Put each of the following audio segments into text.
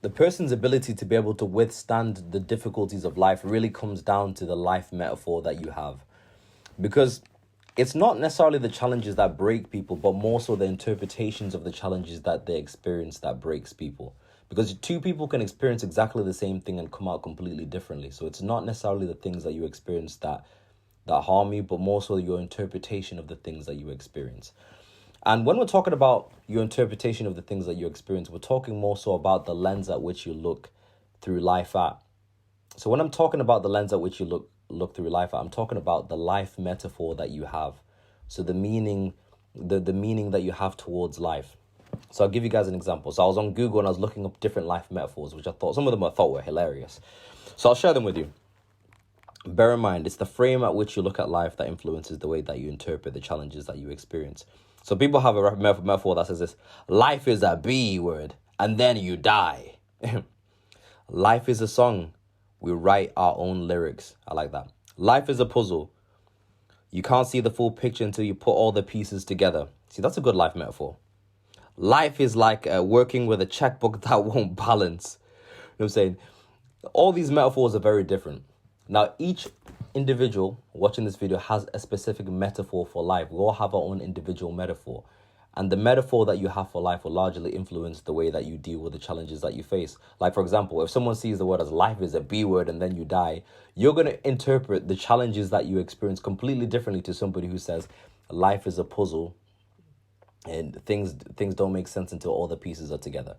The person's ability to be able to withstand the difficulties of life really comes down to the life metaphor that you have. Because it's not necessarily the challenges that break people, but more so the interpretations of the challenges that they experience that breaks people. Because two people can experience exactly the same thing and come out completely differently. So it's not necessarily the things that you experience that harm you, but more so your interpretation of the things that you experience. And when we're talking about your interpretation of the things that you experience, we're talking more so about the lens at which you look through life at. So when I'm talking about the lens at which you look through life at, I'm talking about the life metaphor that you have. So the meaning that you have towards life. So I'll give you guys an example. So I was on Google and I was looking up different life metaphors, which some of them I thought were hilarious. So I'll share them with you. Bear in mind, it's the frame at which you look at life that influences the way that you interpret the challenges that you experience. So people have a metaphor that says this: life is a B word, and then you die. Life is a song. We write our own lyrics. I like that. Life is a puzzle. You can't see the full picture until you put all the pieces together. See, that's a good life metaphor. Life is like working with a checkbook that won't balance. You know what I'm saying? All these metaphors are very different. Now, each individual watching this video has a specific metaphor for life. We all have our own individual metaphor. And the metaphor that you have for life will largely influence the way that you deal with the challenges that you face. Like, for example, if someone sees the word as life is a B word and then you die, you're going to interpret the challenges that you experience completely differently to somebody who says life is a puzzle and things don't make sense until all the pieces are together.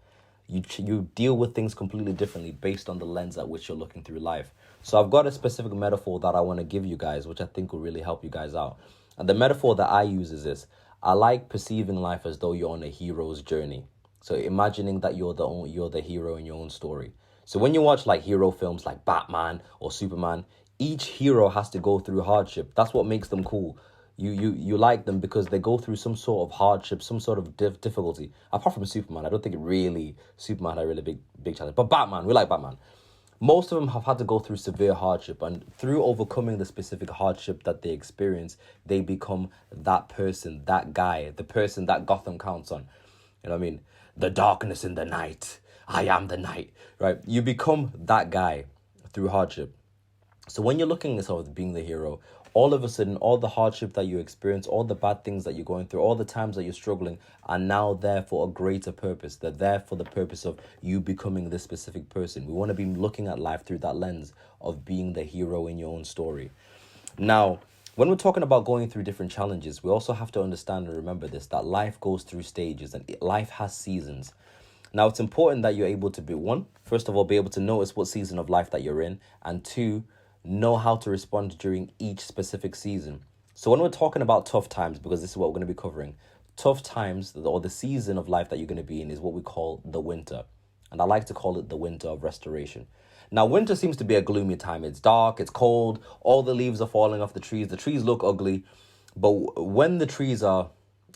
You deal with things completely differently based on the lens at which you're looking through life. So I've got a specific metaphor that I want to give you guys, which I think will really help you guys out. And the metaphor that I use is this: I like perceiving life as though you're on a hero's journey. So imagining that you're the hero in your own story. So when you watch like hero films like Batman or Superman, each hero has to go through hardship. That's what makes them cool. You like them because they go through some sort of hardship, some sort of difficulty. Apart from Superman, I don't think Superman had a really big challenge. But Batman, we like Batman. Most of them have had to go through severe hardship, and through overcoming the specific hardship that they experience, they become that person, that guy, the person that Gotham counts on. You know what I mean? The darkness in the night. I am the night, right? You become that guy through hardship. So when you're looking at yourself as being the hero, all of a sudden, all the hardship that you experience, all the bad things that you're going through, all the times that you're struggling are now there for a greater purpose. They're there for the purpose of you becoming this specific person. We want to be looking at life through that lens of being the hero in your own story. Now, when we're talking about going through different challenges, we also have to understand and remember this, that life goes through stages and life has seasons. Now, it's important that you're able to first of all, be able to notice what season of life that you're in, and two, know how to respond during each specific season. So when we're talking about tough times, because this is what we're going to be covering, tough times or the season of life that you're going to be in is what we call the winter. And I like to call it the winter of restoration. Now, winter seems to be a gloomy time. It's dark, it's cold, all the leaves are falling off the trees look ugly. But when the trees are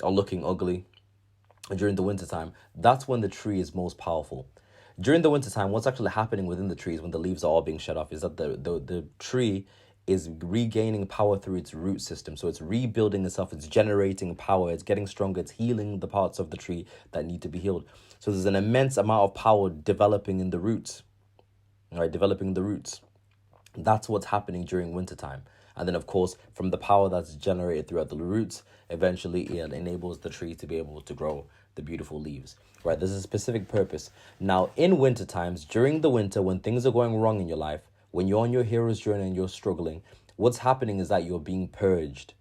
looking ugly during the winter time, that's when the tree is most powerful. During the wintertime, what's actually happening within the trees when the leaves are all being shed off is that the tree is regaining power through its root system. So it's rebuilding itself, it's generating power, it's getting stronger, it's healing the parts of the tree that need to be healed. So there's an immense amount of power developing in the roots, right? Developing the roots. That's what's happening during wintertime. And then, of course, from the power that's generated throughout the roots, eventually it enables the tree to be able to grow the beautiful leaves, right? There's a specific purpose. Now, in winter times, during the winter, when things are going wrong in your life, when you're on your hero's journey and you're struggling, what's happening is that you're being purged.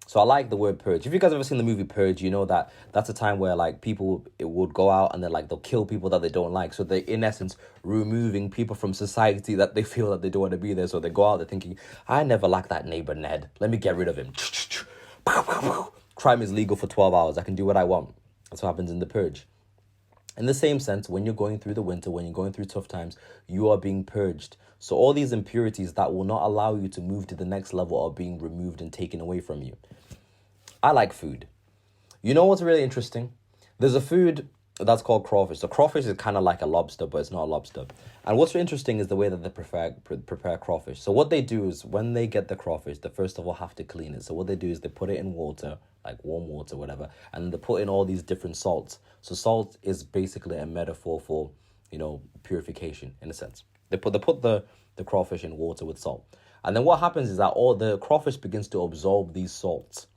So I like the word purge. If you guys ever seen the movie Purge, you know that that's a time where like people would go out and they'll kill people that they don't like. So they're in essence removing people from society that they feel that they don't want to be there. So they go out, they're thinking, I never liked that neighbor Ned. Let me get rid of him. Crime is legal for 12 hours. I can do what I want. That's what happens in the purge. In the same sense, when you're going through the winter, when you're going through tough times, you are being purged. So all these impurities that will not allow you to move to the next level are being removed and taken away from you. I like food. You know what's really interesting? There's a food that's called crawfish. So crawfish is kind of like a lobster, but it's not a lobster. And what's interesting is the way that they prepare crawfish. So what they do is when they get the crawfish, they first of all have to clean it. So what they do is they put it in water, like warm water, whatever, and they put in all these different salts. So salt is basically a metaphor for purification in a sense. They put the crawfish in water with salt. And then what happens is that all the crawfish begins to absorb these salts.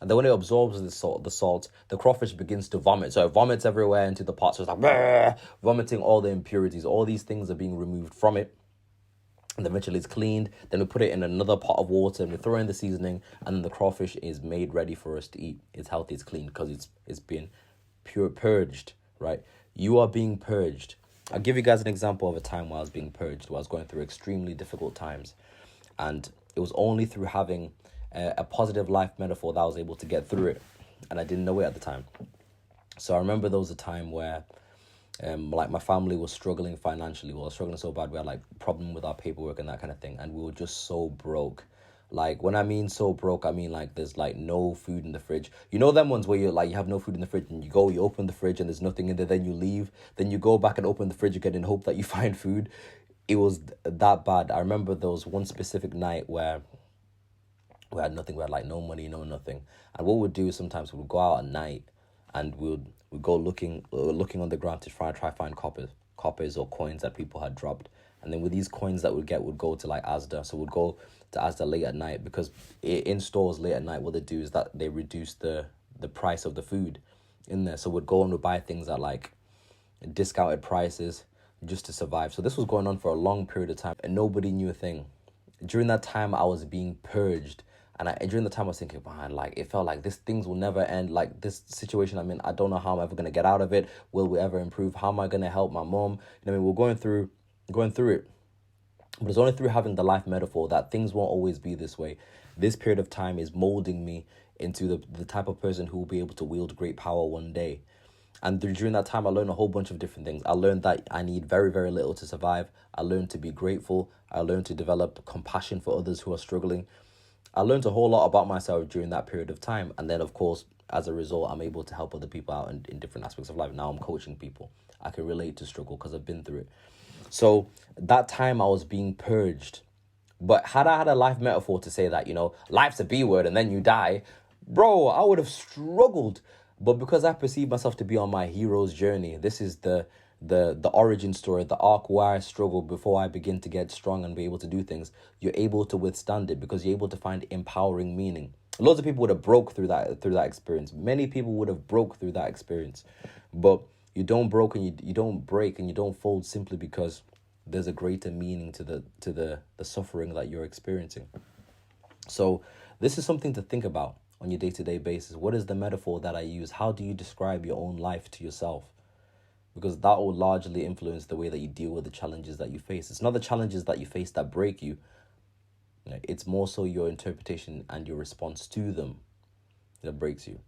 And then when it absorbs the salt, the crawfish begins to vomit. So it vomits everywhere into the pot. So it's like vomiting all the impurities. All these things are being removed from it. And eventually it's cleaned. Then we put it in another pot of water and we throw in the seasoning. And then the crawfish is made ready for us to eat. It's healthy, it's clean because it's been purged, right? You are being purged. I'll give you guys an example of a time where I was being purged, where I was going through extremely difficult times. And it was only through having a positive life metaphor that I was able to get through it. And I didn't know it at the time. So I remember there was a time where like my family was struggling financially. We were struggling so bad. We had like problem with our paperwork and that kind of thing. And we were just so broke. Like when I mean so broke, I mean like there's like no food in the fridge. You know them ones where you have no food in the fridge and you open the fridge and there's nothing in there. Then you leave. Then you go back and open the fridge again in hope that you find food. It was that bad. I remember there was one specific night where we had nothing. We had like no money, no nothing. And what we'd do is sometimes we would go out at night and we'd go looking on the ground to try to find coppers or coins that people had dropped. And then with these coins that we'd get, we'd go to like Asda. So we'd go to Asda late at night because in stores late at night, what they do is that they reduce the price of the food in there. So we'd go and we'd buy things at like discounted prices just to survive. So this was going on for a long period of time and nobody knew a thing. During that time, I was being purged. And during the time I was thinking, man, like it felt like this things will never end. Like this situation I'm in, I don't know how I'm ever going to get out of it. Will we ever improve? How am I going to help my mom? We're going through it. But it's only through having the life metaphor that things won't always be this way. This period of time is molding me into the type of person who will be able to wield great power one day. And during that time, I learned a whole bunch of different things. I learned that I need very, very little to survive. I learned to be grateful. I learned to develop compassion for others who are struggling. I learned a whole lot about myself during that period of time. And then, of course, as a result, I'm able to help other people out in different aspects of life. Now I'm coaching people. I can relate to struggle because I've been through it. So that time I was being purged. But had I had a life metaphor to say that, life's a B word and then you die, bro, I would have struggled. But because I perceive myself to be on my hero's journey, this is the origin story, the arc where I struggle before I begin to get strong and be able to do things. You're able to withstand it because you're able to find empowering meaning. Loads of people would have broke through that experience. Many people would have broke through that experience. But you don't broke and you don't break and you don't fold simply because there's a greater meaning to the suffering that you're experiencing. So this is something to think about on your day-to-day basis. What is the metaphor that I use? How do you describe your own life to yourself? Because that will largely influence the way that you deal with the challenges that you face. It's not the challenges that you face that break you. It's more so your interpretation and your response to them that breaks you.